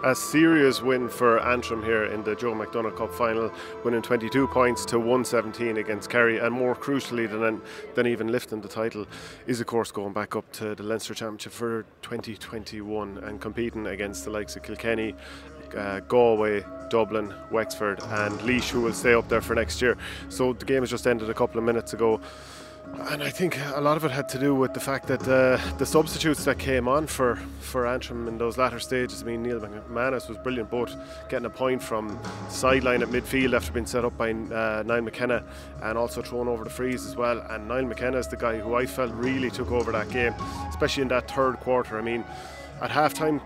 A serious win for Antrim here in the Joe McDonagh Cup final, winning 22 points to 117 against Kerry, and more crucially than even lifting the title is of course going back up to the Leinster Championship for 2021 and competing against the likes of Kilkenny, Galway, Dublin, Wexford and Laois, who will stay up there for next year. So the game has just ended a couple of minutes ago. And I think a lot of it had to do with the fact that the substitutes that came on for Antrim in those latter stages. I mean, Neil McManus was brilliant, both getting a point from sideline at midfield after being set up by Niall McKenna, and also thrown over the frees as well. And Niall McKenna is the guy who I felt really took over that game, especially in that third quarter. I mean, at half-time,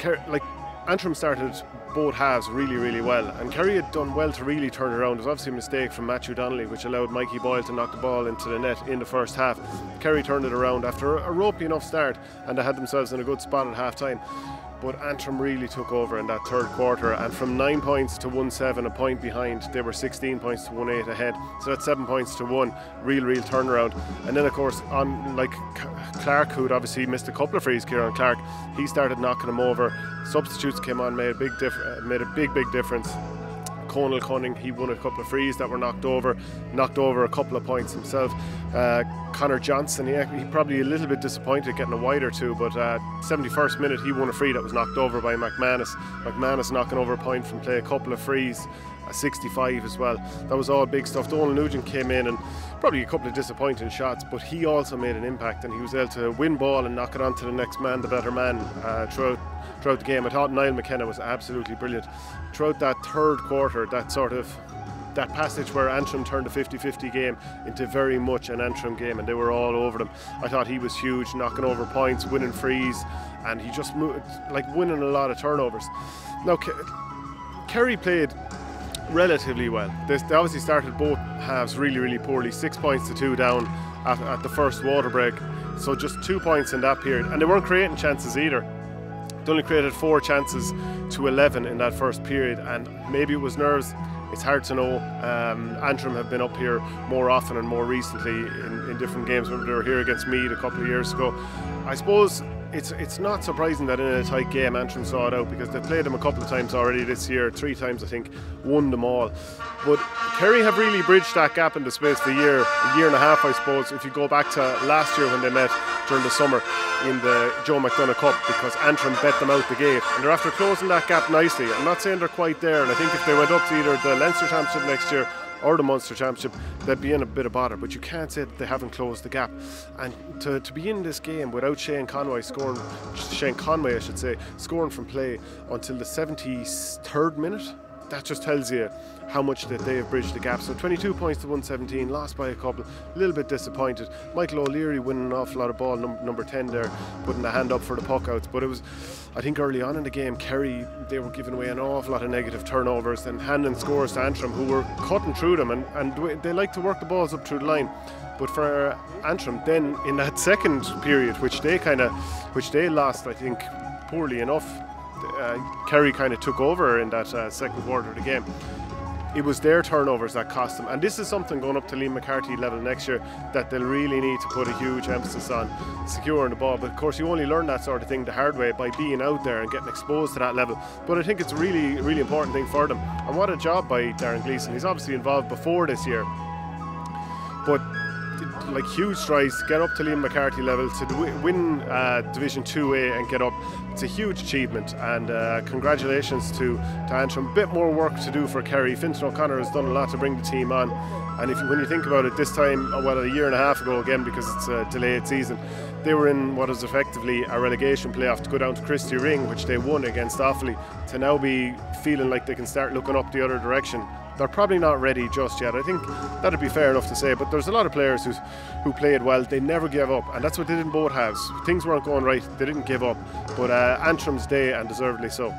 Antrim started both halves really well, and Kerry had done well to really turn it around. There was obviously a mistake from Matthew Donnelly which allowed Mikey Boyle to knock the ball into the net in the first half. Kerry turned it around after a ropey enough start, and they had themselves in a good spot at half time. But Antrim really took over in that third quarter, and from 9 points to 1-7, a point behind, they were 16 points to 1-8 ahead. So that's 7 points to 1, real turnaround. And then of course, on like Clark, who'd obviously missed a couple of frees, Kieran Clark, he started knocking them over. Substitutes came on, made a big difference. Conal Cunning, he won a couple of frees that were knocked over a couple of points himself. Connor Johnson, he probably a little bit disappointed getting a wide or two, but 71st minute he won a free that was knocked over by McManus. McManus knocking over a point from play, a couple of frees, a 65 as well. That was all big stuff. Donal Nugent came in and probably a couple of disappointing shots, but he also made an impact, and he was able to win ball and knock it on to the next man, the better man, throughout the game. I thought Niall McKenna was absolutely brilliant throughout that third quarter. That passage where Antrim turned a 50-50 game into very much an Antrim game, and they were all over them. I thought he was huge, knocking over points, winning frees, and he just moved, like winning a lot of turnovers. Now Kerry played relatively well. They obviously started both halves really poorly, 6 points to 2 down at the first water break, so just 2 points in that period, and they weren't creating chances either. They only created 4 chances to 11 in that first period, and maybe it was nerves. It's hard to know. Antrim have been up here more often and more recently in different games. Remember, they were here against Meath a couple of years ago. I suppose it's not surprising that in a tight game Antrim saw it out, because they've played them a couple of times already this year, 3 times I think, won them all. But Kerry have really bridged that gap in the space of a year and a half, I suppose, if you go back to last year when they met during the summer in the Joe McDonagh Cup, because Antrim bet them out the gate, and they're after closing that gap nicely. I'm not saying they're quite there, and I think if they went up to either the Leinster Championship next year or the Munster Championship, they'd be in a bit of bother, but you can't say that they haven't closed the gap. And to be in this game without Shane Conway scoring from play until the 73rd minute, that just tells you how much that they have bridged the gap. So 22 points to 117, lost by a couple, a little bit disappointed. Michael O'Leary winning an awful lot of ball, number 10 there, putting the hand up for the puck outs. But it was, I think early on in the game, Kerry, they were giving away an awful lot of negative turnovers and handing scores to Antrim, who were cutting through them, and they like to work the balls up through the line. But for Antrim, then in that second period, which they lost, I think, poorly enough, Kerry kind of took over in that second quarter of the game. It was their turnovers that cost them, and this is something going up to Liam McCarthy level next year that they'll really need to put a huge emphasis on, securing the ball. But of course you only learn that sort of thing the hard way, by being out there and getting exposed to that level. But I think it's a really important thing for them, and what a job by Darren Gleeson. He's obviously involved before this year, but like huge strides to get up to Liam McCarthy level, to win Division 2A and get up. It's a huge achievement, and congratulations to Antrim. A bit more work to do for Kerry. Fintan O'Connor has done a lot to bring the team on, and when you think about it, this time, well, a year and a half ago again, because it's a delayed season, they were in what is effectively a relegation playoff to go down to Christy Ring, which they won against Offaly, to now be feeling like they can start looking up the other direction. They're probably not ready just yet. I think that'd be fair enough to say, but there's a lot of players who played well. They never gave up, and that's what they did in both halves. Things weren't going right, they didn't give up, but Antrim's day, and deservedly so.